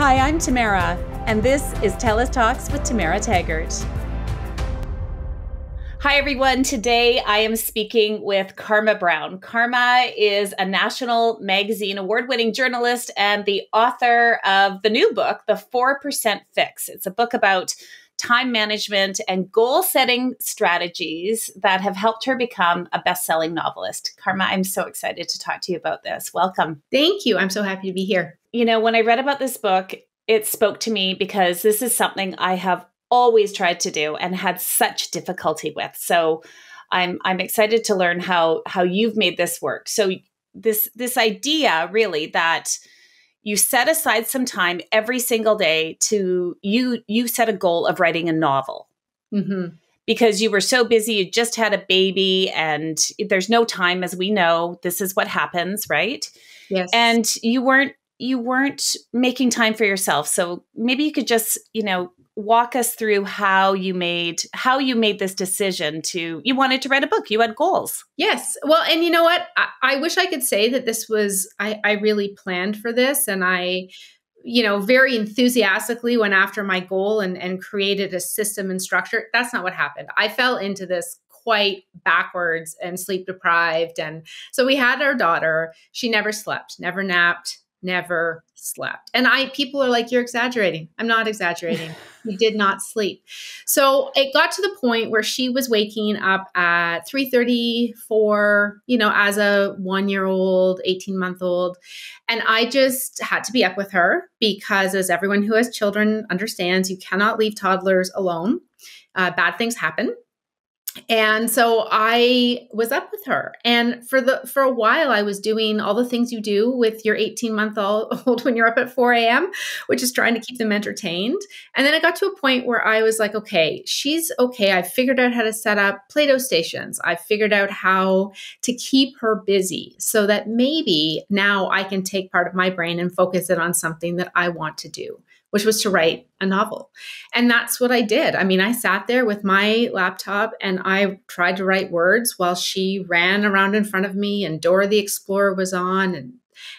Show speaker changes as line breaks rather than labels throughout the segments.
Hi, I'm Tamara, and this is TELUS Talks with Tamara Taggart. Hi, everyone. Today I am speaking with Karma Brown. Karma is a National Magazine award-winning journalist and the author of the new book, The 4% Fix. It's a book about time management and goal-setting strategies that have helped her become a best-selling novelist. Karma, I'm so excited to talk to you about this. Welcome.
Thank you. I'm so happy to be here.
You know, when I read about this book, it spoke to me because this is something I have always tried to do and had such difficulty with. So I'm excited to learn how you've made this work. So this idea really that you set aside some time every single day to you set a goal of writing a novel.
Mm-hmm.
Because you were so busy, you just had a baby and there's no time, as we know, this is what happens, right?
Yes.
And you weren't making time for yourself. So maybe you could just, walk us through how you made this decision you wanted to write a book. You had goals.
Yes. Well, and you know what? I wish I could say that this was, I really planned for this and I, very enthusiastically went after my goal and created a system and structure. That's not what happened. I fell into this quite backwards and sleep deprived. And so we had our daughter. She never slept, never napped, never slept. And people are like, you're exaggerating. I'm not exaggerating. We did not sleep. So it got to the point where she was waking up at 3:34, as a 1-year-old, 18-month-old. And I just had to be up with her because, as everyone who has children understands, you cannot leave toddlers alone. Bad things happen. And so I was up with her. And for a while, I was doing all the things you do with your 18-month-old when you're up at 4 a.m., which is trying to keep them entertained. And then I got to a point where I was like, okay, she's okay. I figured out how to set up Play-Doh stations. I figured out how to keep her busy so that maybe now I can take part of my brain and focus it on something that I want to do, which was to write a novel. And that's what I did. I mean, I sat there with my laptop and I tried to write words while she ran around in front of me and Dora the Explorer was on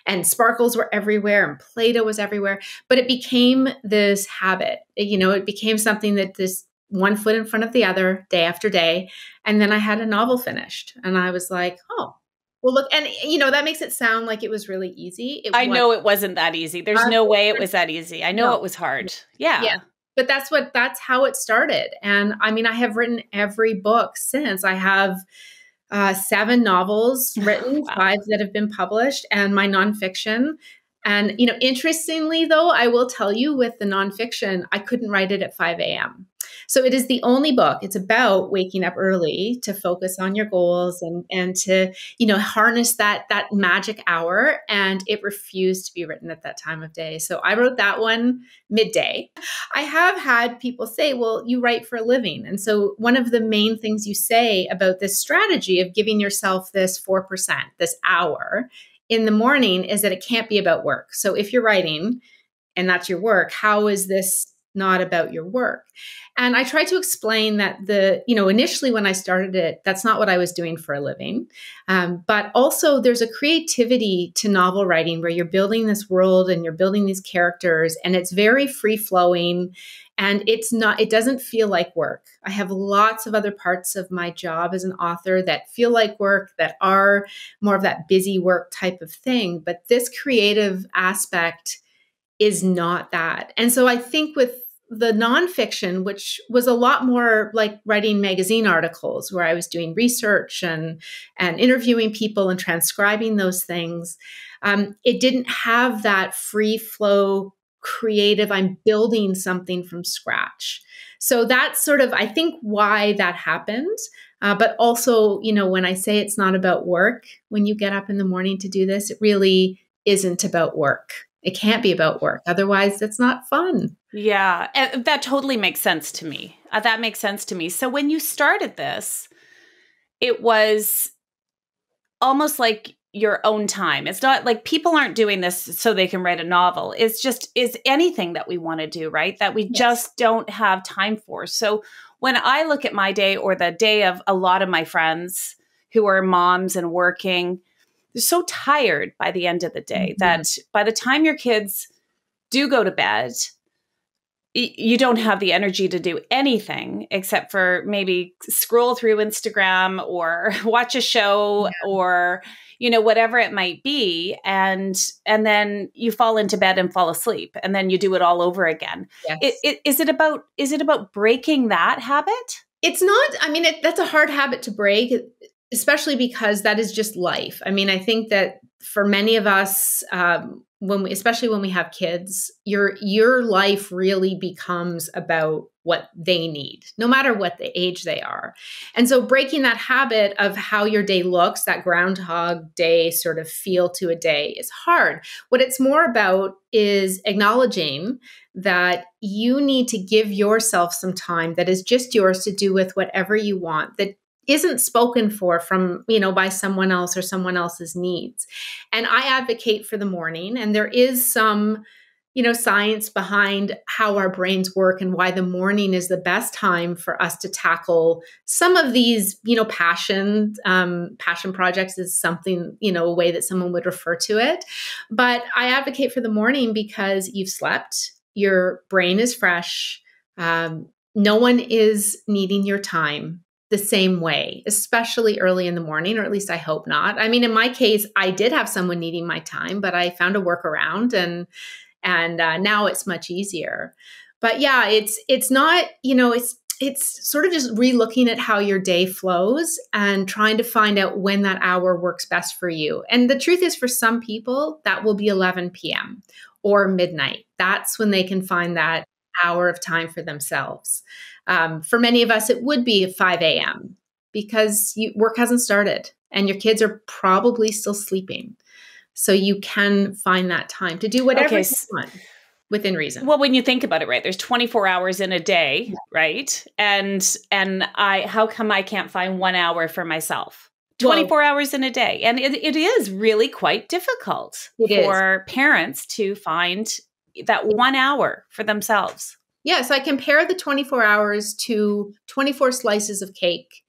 and sparkles were everywhere and Play-Doh was everywhere. But it became this habit. It became something that this one foot in front of the other day after day. And then I had a novel finished and I was like, oh, well, look, and that makes it sound like it was really easy.
I know it wasn't that easy. There's no way it was that easy. I know it was hard. Yeah.
But that's how it started. And I mean, I have written every book since. I have 7 novels written,
Wow.
5 that have been published, and my nonfiction. And, interestingly, though, I will tell you with the nonfiction, I couldn't write it at 5 a.m. So it is the only book. It's about waking up early to focus on your goals and to, harness that magic hour. And it refused to be written at that time of day. So I wrote that one midday. I have had people say, well, you write for a living. And so one of the main things you say about this strategy of giving yourself this 4%, this hour in the morning is that it can't be about work. So if you're writing and that's your work, how is this not about your work? And I tried to explain that initially when I started it, that's not what I was doing for a living. But also there's a creativity to novel writing where you're building this world and you're building these characters and it's very free flowing and it doesn't feel like work. I have lots of other parts of my job as an author that feel like work, that are more of that busy work type of thing. But this creative aspect is not that. And so I think with the nonfiction, which was a lot more like writing magazine articles where I was doing research and interviewing people and transcribing those things, it didn't have that free flow creative, I'm building something from scratch. So that's sort of, I think, why that happened. But also, when I say it's not about work, when you get up in the morning to do this, it really isn't about work. It can't be about work. Otherwise, it's not fun.
Yeah, and that totally makes sense to me. That makes sense to me. So when you started this, it was almost like your own time. It's not like people aren't doing this so they can write a novel. It's just is anything that we want to do, right? That we just don't have time for. So when I look at my day or the day of a lot of my friends who are moms and working, they're so tired by the end of the day that by the time your kids do go to bed, you don't have the energy to do anything except for maybe scroll through Instagram or watch a show or, whatever it might be. And then you fall into bed and fall asleep, and then you do it all over again.
Yes.
Is it about breaking that habit?
It's not, that's a hard habit to break, especially because that is just life. I think that for many of us, especially when we have kids, your life really becomes about what they need, no matter what the age they are. And so breaking that habit of how your day looks, that Groundhog Day sort of feel to a day, is hard. What it's more about is acknowledging that you need to give yourself some time that is just yours to do with whatever you want, that isn't spoken for from, by someone else or someone else's needs. And I advocate for the morning, and there is some, science behind how our brains work and why the morning is the best time for us to tackle some of these, passion projects is something, a way that someone would refer to it. But I advocate for the morning because you've slept, your brain is fresh. No one is needing your time the same way, especially early in the morning, or at least I hope not. In my case, I did have someone needing my time, but I found a workaround, and now it's much easier. But yeah, it's not, it's sort of just re-looking at how your day flows and trying to find out when that hour works best for you. And the truth is, for some people, that will be 11 p.m. or midnight. That's when they can find that hour of time for themselves. For many of us, it would be 5 a.m. because work hasn't started and your kids are probably still sleeping. So you can find that time to do whatever you want within reason.
Well, when you think about it, right, there's 24 hours in a day, right? And how come I can't find 1 hour for myself? 24 hours in a day. And it is really quite difficult for parents to find that 1 hour for themselves.
Yeah, so I compare the 24 hours to 24 slices of cake,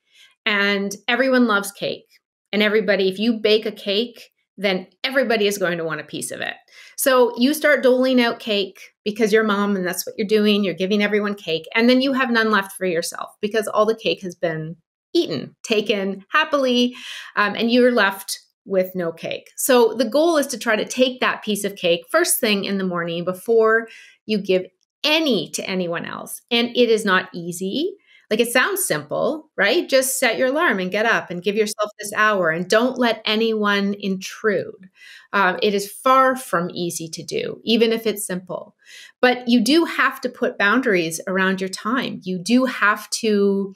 and everyone loves cake. And everybody, if you bake a cake, then everybody is going to want a piece of it. So you start doling out cake because you're mom and that's what you're doing. You're giving everyone cake. And then you have none left for yourself because all the cake has been eaten, taken happily, and you're left with no cake. So the goal is to try to take that piece of cake first thing in the morning before you give any to anyone else. And it is not easy. Like, it sounds simple, right? Just set your alarm and get up and give yourself this hour and don't let anyone intrude. It is far from easy to do, even if it's simple. But you do have to put boundaries around your time. You do have to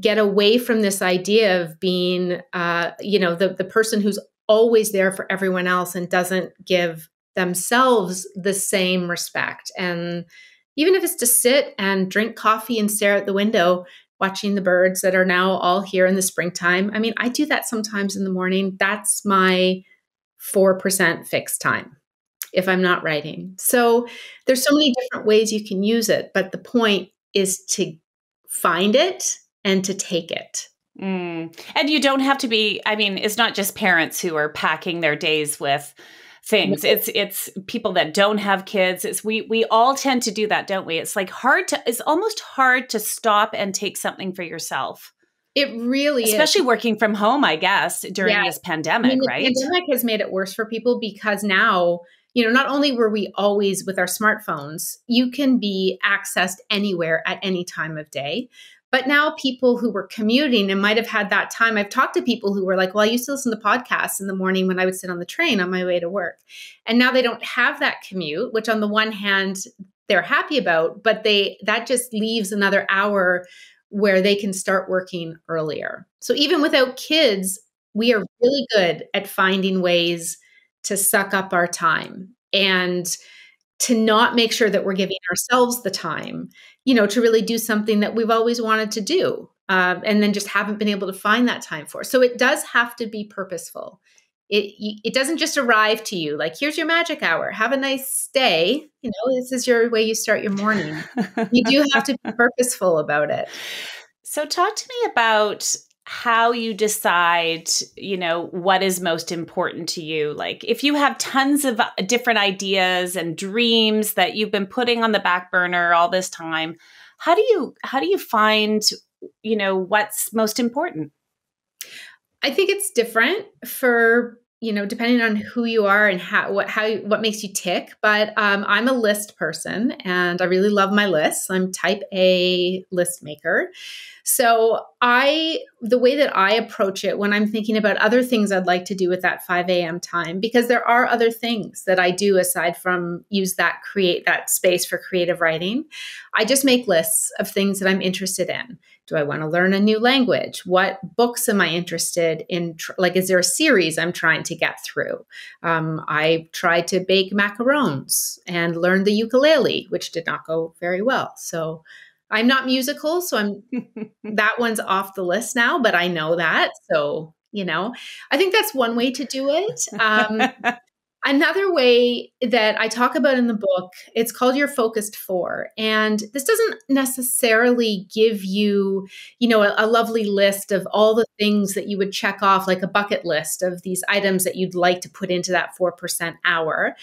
get away from this idea of being, the person who's always there for everyone else and doesn't give themselves the same respect. And even if it's to sit and drink coffee and stare at the window, watching the birds that are now all here in the springtime. I do that sometimes in the morning. That's my 4% fixed time if I'm not writing. So there's so many different ways you can use it, but the point is to find it and to take it.
And you don't have to be, it's not just parents who are packing their days with things. It's people that don't have kids. We all tend to do that, don't we? It's almost hard to stop and take something for yourself.
It really is.
Especially working from home, I guess, during this pandemic, right?
The pandemic has made it worse for people because now, not only were we always with our smartphones, you can be accessed anywhere at any time of day. But now people who were commuting and might have had that time, I've talked to people who were like, well, I used to listen to podcasts in the morning when I would sit on the train on my way to work. And now they don't have that commute, which on the one hand, they're happy about, but that just leaves another hour where they can start working earlier. So even without kids, we are really good at finding ways to suck up our time and to not make sure that we're giving ourselves the time, to really do something that we've always wanted to do, and then just haven't been able to find that time for. So it does have to be purposeful. It doesn't just arrive to you like, here's your magic hour, have a nice day. This is your way you start your morning. You do have to be purposeful about it.
So talk to me about how you decide, what is most important to you. Like if you have tons of different ideas and dreams that you've been putting on the back burner all this time, how do you find, what's most important?
I think it's different for, depending on who you are and what makes you tick. But I'm a list person and I really love my lists. I'm type A list maker. So the way that I approach it when I'm thinking about other things I'd like to do with that 5 a.m. time, because there are other things that I do aside from create that space for creative writing. I just make lists of things that I'm interested in. Do I want to learn a new language? What books am I interested in? Is there a series I'm trying to get through? I tried to bake macarons and learn the ukulele, which did not go very well. So I'm not musical, so that one's off the list now, but I know that. So, I think that's one way to do it. Another way that I talk about in the book, it's called your focused four. And this doesn't necessarily give you, a lovely list of all the things that you would check off, like a bucket list of these items that you'd like to put into that 4% hour.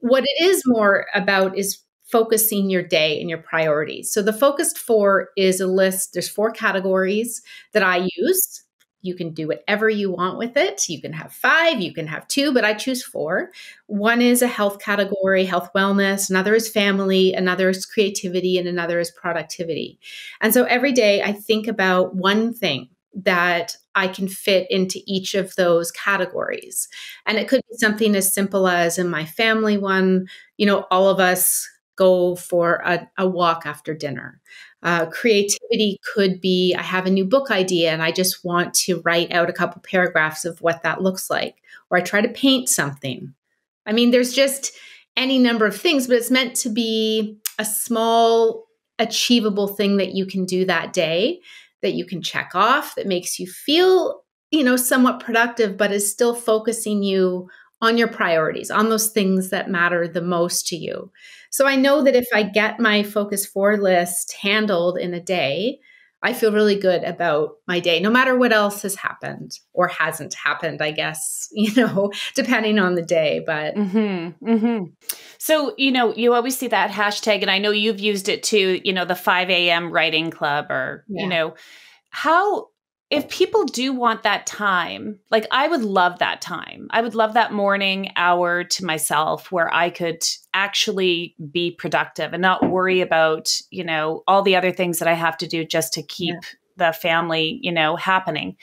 What it is more about is focusing your day and your priorities. So the focused four is a list. There's 4 categories that I use. You can do whatever you want with it. You can have 5, you can have 2, but I choose 4. One is a health category, health wellness. Another is family. Another is creativity. And another is productivity. And so every day I think about one thing that I can fit into each of those categories. And it could be something as simple as in my family one, all of us go for a walk after dinner. Creativity could be, I have a new book idea and I just want to write out a couple paragraphs of what that looks like. Or I try to paint something. I mean, there's just any number of things, but it's meant to be a small, achievable thing that you can do that day, that you can check off, that makes you feel, somewhat productive, but is still focusing you on your priorities, on those things that matter the most to you. So I know that if I get my focus 4 list handled in a day, I feel really good about my day, no matter what else has happened or hasn't happened, I guess, depending on the day. But
So, you always see that hashtag, and I know you've used it too, the 5 a.m. writing club or, how, if people do want that time, like I would love that time. I would love that morning hour to myself where I could actually be productive and not worry about, all the other things that I have to do just to keep the family, happening.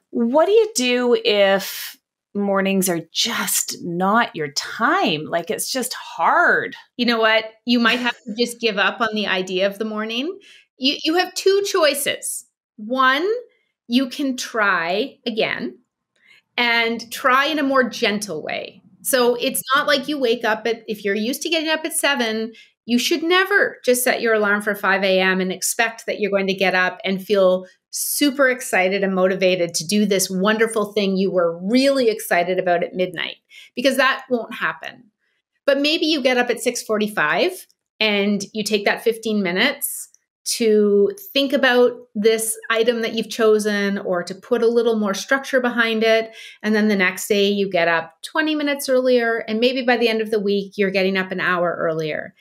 What do you do if mornings are just not your time? Like it's just hard.
You know what? You might have to just give up on the idea of the morning. You have 2 choices. One, you can try again and try in a more gentle way. So it's not like you wake up if you're used to getting up at 7, you should never just set your alarm for 5 a.m. and expect that you're going to get up and feel super excited and motivated to do this wonderful thing you were really excited about at midnight, because that won't happen. But maybe you get up at 6:45 and you take that 15 minutes to think about this item that you've chosen or to put a little more structure behind it. And then the next day you get up 20 minutes earlier. And maybe by the end of the week, you're getting up an hour earlier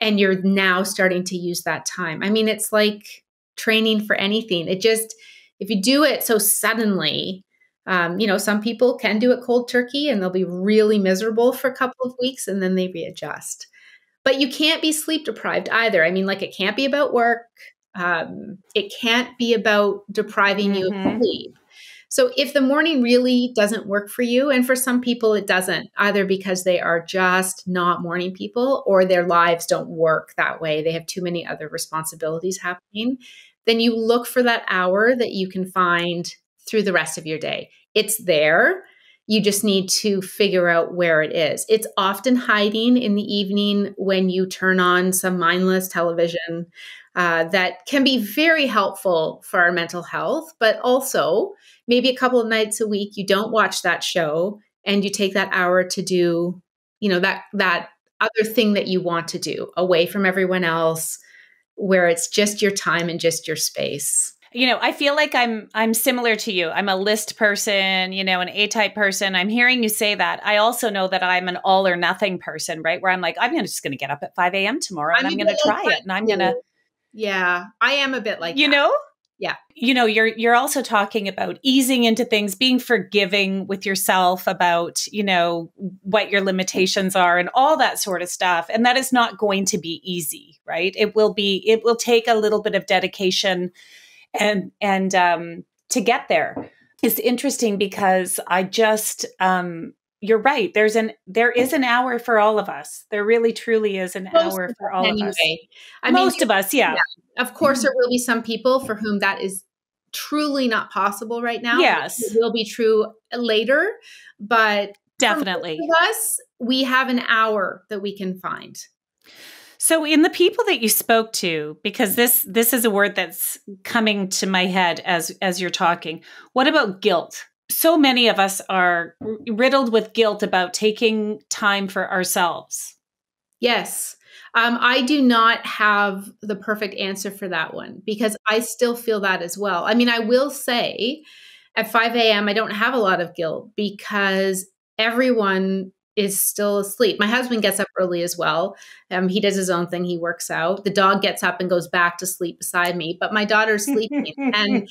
and you're now starting to use that time. I mean, it's like training for anything. If you do it so suddenly, some people can do it cold turkey and they'll be really miserable for a couple of weeks and then they readjust. But you can't be sleep deprived either. I mean, like it can't be about work. It can't be about depriving you of sleep. So if the morning really doesn't work for you, and for some people it doesn't, either because they are just not morning people or their lives don't work that way, they have too many other responsibilities happening, then you look for that hour that you can find through the rest of your day. It's there. You just need to figure out where it is. It's often hiding in the evening when you turn on some mindless television that can be very helpful for our mental health, but also maybe a couple of nights a week you don't watch that show and you take that hour to do, that other thing that you want to do away from everyone else, where it's just your time and just your space.
I feel like I'm similar to you. I'm a list person, an A-type person. I'm hearing you say that. I also know that I'm an all or nothing person, right? Where I'm like, just going to get up at 5 a.m. tomorrow and I'm going to try it. And I'm going to,
yeah, I am a bit like that. Yeah.
You're also talking about easing into things, being forgiving with yourself about, what your limitations are and all that sort of stuff. And that is not going to be easy, right? It will take a little bit of dedication and to get there. It's interesting because I just, you're right. There is an hour for all of us. There really, truly is an hour for all of us. Most of us, yeah.
Of course, there will be some people for whom that is truly not possible right now.
Yes.
It will be true later, but
definitely
for most of us, we have an hour that we can find.
So in the people that you spoke to, because this is a word that's coming to my head as you're talking, what about guilt? So many of us are riddled with guilt about taking time for ourselves.
Yes. I do not have the perfect answer for that one because I still feel that as well. I mean, I will say at 5 a.m., I don't have a lot of guilt because everyone is still asleep. My husband gets up early as well. He does his own thing. He works out. The dog gets up and goes back to sleep beside me, but my daughter's sleeping and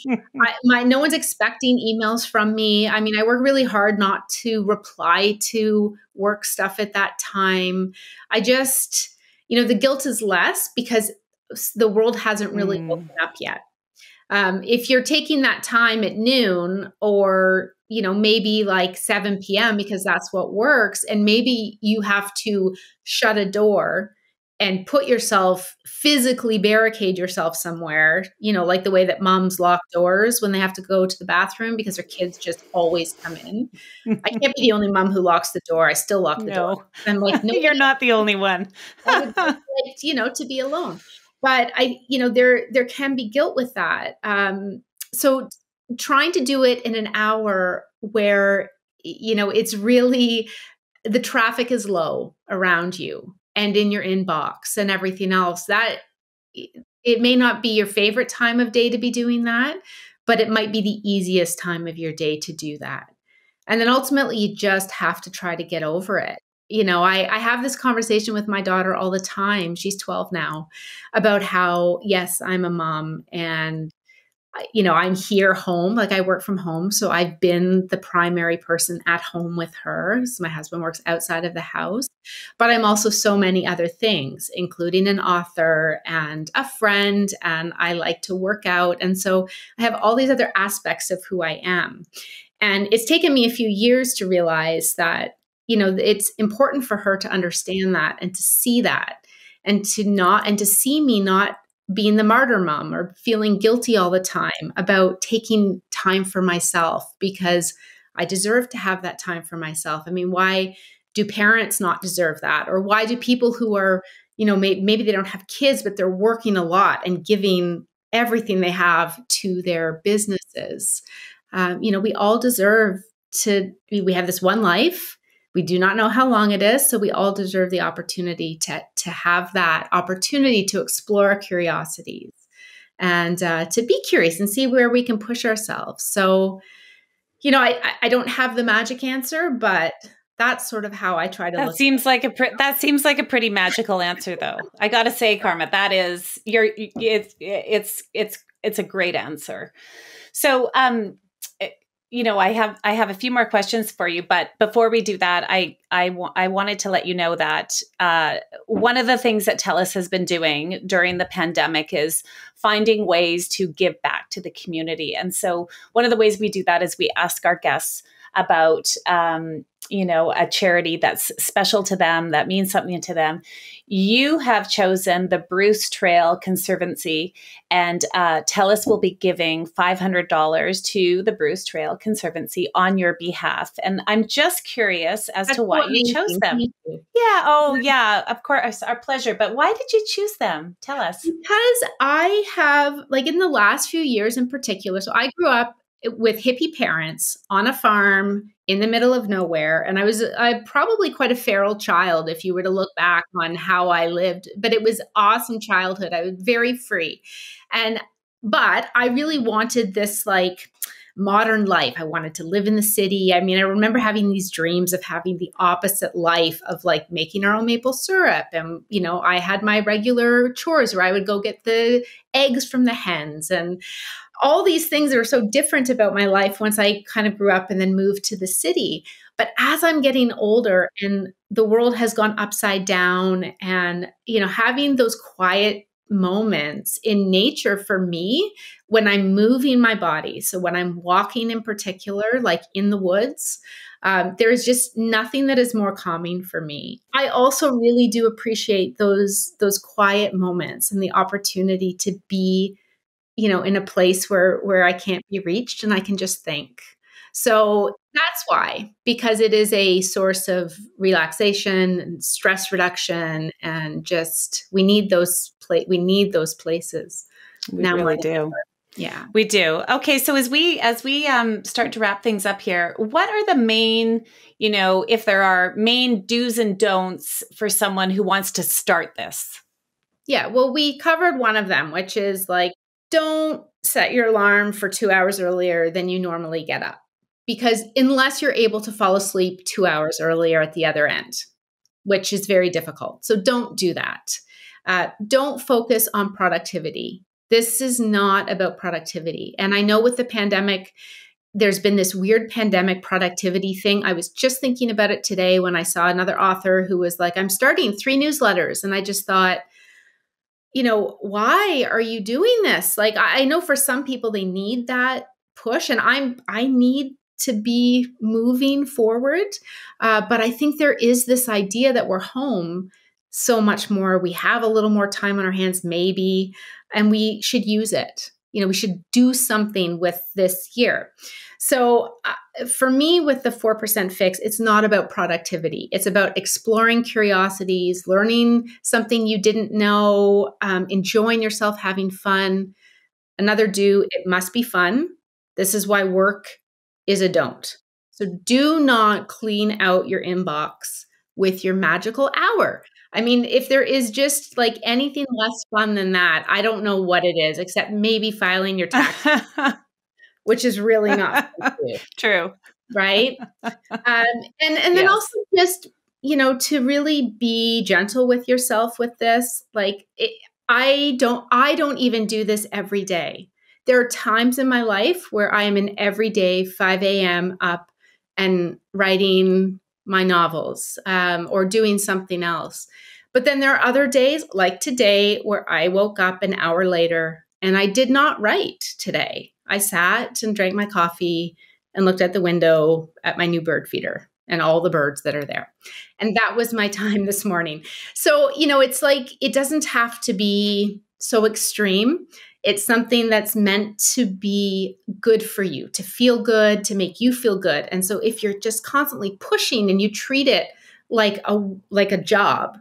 no one's expecting emails from me. I mean, I work really hard not to reply to work stuff at that time. I just, the guilt is less because the world hasn't really woken up yet. If you're taking that time at noon or, maybe like 7 p.m. because that's what works, and maybe you have to shut a door and put yourself, physically barricade yourself somewhere, like the way that moms lock doors when they have to go to the bathroom because their kids just always come in. I can't be the only mom who locks the door. I still lock the door. I'm like, no,
you're not the only one.
I would like, to be alone. But there can be guilt with that. So trying to do it in an hour where, it's really, the traffic is low around you and in your inbox and everything else, that it may not be your favorite time of day to be doing that, but it might be the easiest time of your day to do that. And then ultimately you just have to try to get over it. I have this conversation with my daughter all the time. She's 12 now, about how, yes, I'm a mom and, I'm here home. Like I work from home. So I've been the primary person at home with her. So my husband works outside of the house, but I'm also so many other things, including an author and a friend. And I like to work out. And so I have all these other aspects of who I am. And it's taken me a few years to realize that, it's important for her to understand that and to see that and to see me not being the martyr mom or feeling guilty all the time about taking time for myself because I deserve to have that time for myself. I mean, why do parents not deserve that? Or why do people who are, maybe they don't have kids, but they're working a lot and giving everything they have to their businesses? We all deserve we have this one life. We do not know how long it is. So we all deserve the opportunity to have that opportunity to explore our curiosities and to be curious and see where we can push ourselves. So, I don't have the magic answer, but that's sort of how I try to look.
That seems like a pretty magical answer, though. I got to say, Karma, that is it's a great answer. So, I have a few more questions for you, but before we do that, I wanted to let you know that one of the things that TELUS has been doing during the pandemic is finding ways to give back to the community. And so one of the ways we do that is we ask our guests about a charity that's special to them, that means something to them. You have chosen the Bruce Trail Conservancy, and TELUS will be giving $500 to the Bruce Trail Conservancy on your behalf. And I'm just curious as to why you chose them. Yeah. Oh, yeah. Of course, our pleasure. But why did you choose them? Tell us.
Because I have, in the last few years in particular, so I grew up with hippie parents on a farm in the middle of nowhere. And I probably quite a feral child if you were to look back on how I lived, but it was awesome childhood. I was very free. And But I really wanted this like modern life. I wanted to live in the city. I mean, I remember having these dreams of having the opposite life of like making our own maple syrup. And, you know, I had my regular chores where I would go get the eggs from the hens and all these things that are so different about my life once I kind of grew up and then moved to the city. But as I'm getting older and the world has gone upside down and, you know, having those quiet moments in nature for me when I'm moving my body. So when I'm walking in particular, like in the woods, there's just nothing that is more calming for me. I also really do appreciate those quiet moments and the opportunity to be, you know, in a place where I can't be reached and I can just think. So that's why, because it is a source of relaxation and stress reduction, and just we need those places.
We really do.
Yeah,
we do. Okay, so as we start to wrap things up here, what are the main, you know, if there are main do's and don'ts for someone who wants to start this?
Yeah, well, we covered one of them, which is like, don't set your alarm for 2 hours earlier than you normally get up. Because unless you're able to fall asleep 2 hours earlier at the other end, which is very difficult. So don't do that. Don't focus on productivity. This is not about productivity. And I know with the pandemic, there's been this weird pandemic productivity thing. I was just thinking about it today when I saw another author who was like, I'm starting 3 newsletters. And I just thought, you know, why are you doing this? Like, I know for some people they need that push, and I need to be moving forward. But I think there is this idea that we're home so much more. We have a little more time on our hands, maybe, and we should use it. You know, we should do something with this year. So for me, with the 4% fix, it's not about productivity. It's about exploring curiosities, learning something you didn't know, enjoying yourself, having fun. Another do, it must be fun. This is why work is a don't. So do not clean out your inbox with your magical hour. I mean, if there is just like anything less fun than that, I don't know what it is, except maybe filing your taxes, which is really not fun to do.
True.
Right. And then
Yes.
also just, you know, to really be gentle with yourself with this. Like I don't even do this every day. There are times in my life where I am an everyday 5 a.m. up and writing my novels or doing something else. But then there are other days like today where I woke up an hour later and I did not write today. I sat and drank my coffee and looked at the window at my new bird feeder and all the birds that are there. And that was my time this morning. So, you know, it's like, it doesn't have to be so extreme. It's something that's meant to be good for you, to feel good, to make you feel good. And so if you're just constantly pushing and you treat it like a job,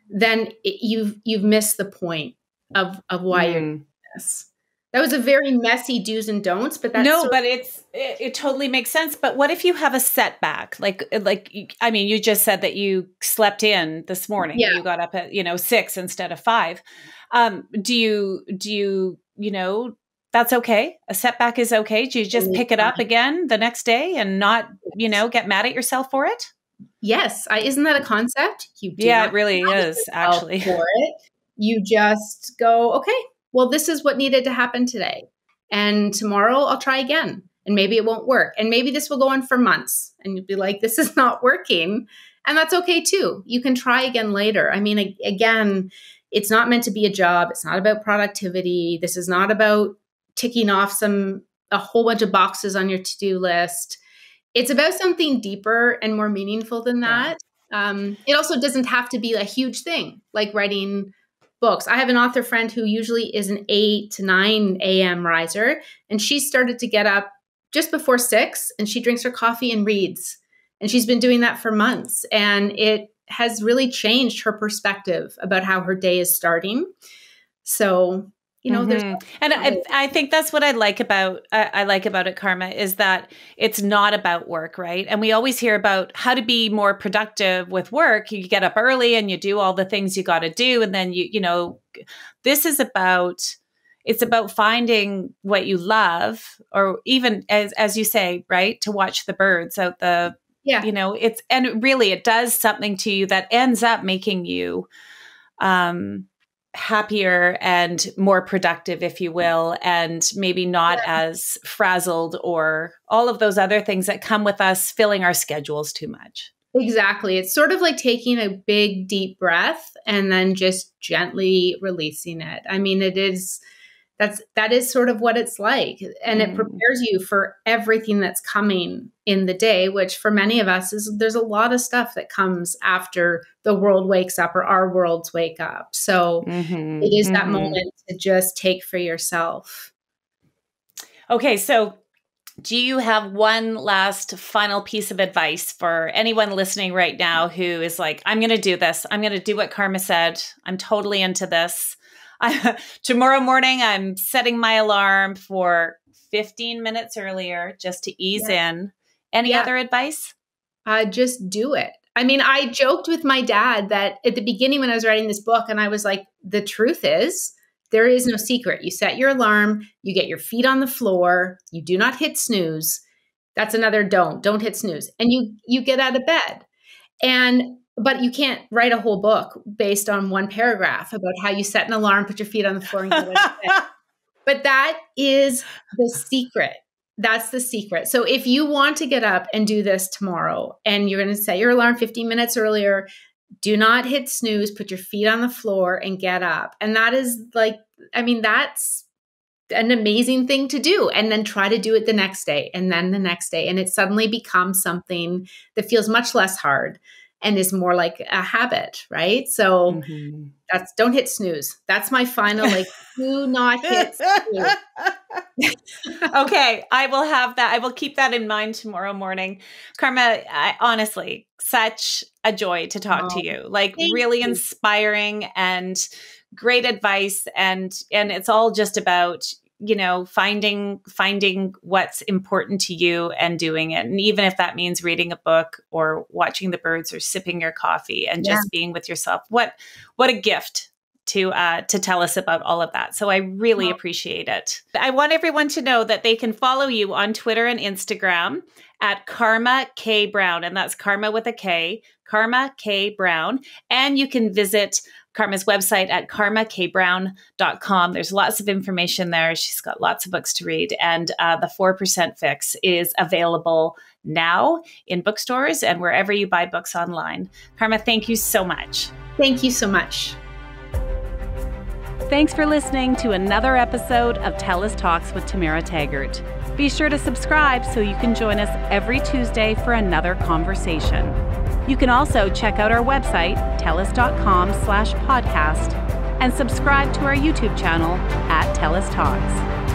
then you've missed the point of why you're doing this. That was a very messy do's and don'ts, but that's
but it totally makes sense. But what if you have a setback? Like, I mean, you just said that you slept in this morning.
Yeah.
You got up at 6 instead of 5. Do you that's okay? A setback is okay. Do you just pick it up again the next day and not get mad at yourself for it?
Yes, isn't that a concept?
It really is actually.
For it, you just go, okay. Well, this is what needed to happen today. And tomorrow I'll try again. And maybe it won't work. And maybe this will go on for months. And you'll be like, this is not working. And that's okay too. You can try again later. I mean, again, it's not meant to be a job. It's not about productivity. This is not about ticking off a whole bunch of boxes on your to-do list. It's about something deeper and more meaningful than that. Yeah. It also doesn't have to be a huge thing, like writing books. I have an author friend who usually is an 8 to 9 a.m. riser, and she started to get up just before 6, and she drinks her coffee and reads. And she's been doing that for months, and it has really changed her perspective about how her day is starting. So, there's
and I think that's what I like about it, Karma, is that it's not about work, right? And we always hear about how to be more productive with work. You get up early and you do all the things you got to do, and then this is about it's about finding what you love, or even as you say, right, to watch the birds out the, you know, and really it does something to you that ends up making you happier and more productive, if you will, and maybe not as frazzled or all of those other things that come with us filling our schedules too much.
Exactly. It's sort of like taking a big, deep breath and then just gently releasing it. I mean, that is sort of what it's like. And it prepares you for everything that's coming in the day, which for many of us there's a lot of stuff that comes after the world wakes up or our worlds wake up. So it is that moment to just take for yourself. Okay.
So do you have one last final piece of advice for anyone listening right now who is like, I'm going to do this. I'm going to do what Karma said. I'm totally into this. Tomorrow morning, I'm setting my alarm for 15 minutes earlier just to ease in. Any other advice?
Just do it. I mean, I joked with my dad that at the beginning when I was writing this book, and I was like, the truth is, there is no secret. You set your alarm, you get your feet on the floor, you do not hit snooze. That's another don't hit snooze. And you get out of bed. But you can't write a whole book based on one paragraph about how you set an alarm, put your feet on the floor, and get out of bed. But that is the secret. That's the secret. So if you want to get up and do this tomorrow, and you're going to set your alarm 15 minutes earlier, do not hit snooze, put your feet on the floor and get up. And that is like, I mean, that's an amazing thing to do. And then try to do it the next day and then the next day. And it suddenly becomes something that feels much less hard and is more like a habit, right? So don't hit snooze. That's my final, do not hit snooze.
Okay, I will have that. I will keep that in mind tomorrow morning. Karma, honestly, such a joy to talk to you. Really inspiring and great advice. And it's all just about, finding what's important to you and doing it. And even if that means reading a book or watching the birds or sipping your coffee and just being with yourself, what a gift to tell us about all of that. So I really appreciate it. I want everyone to know that they can follow you on Twitter and Instagram at Karma K Brown. And that's Karma with a K, Karma K Brown. And you can visit Karma's website at karmakbrown.com. There's lots of information there. She's got lots of books to read. And the 4% Fix is available now in bookstores and wherever you buy books online. Karma, thank you so much.
Thank you so much.
Thanks for listening to another episode of TELUS Talks with Tamara Taggart. Be sure to subscribe so you can join us every Tuesday for another conversation. You can also check out our website, telus.com/podcast, and subscribe to our YouTube channel at TELUS Talks.